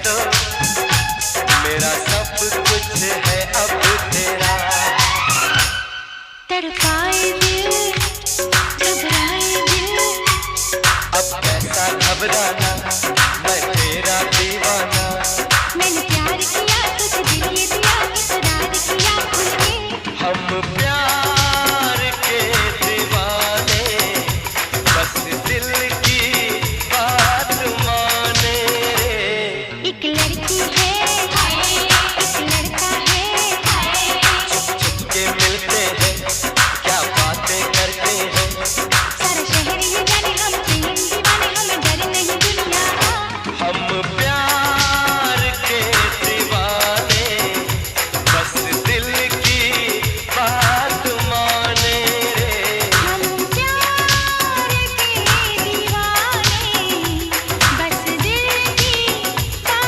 तो मेरा सब कुछ है अब तेरा। तड़पाए दिल, घबराए दिल, अब कैसा घबराना, मैं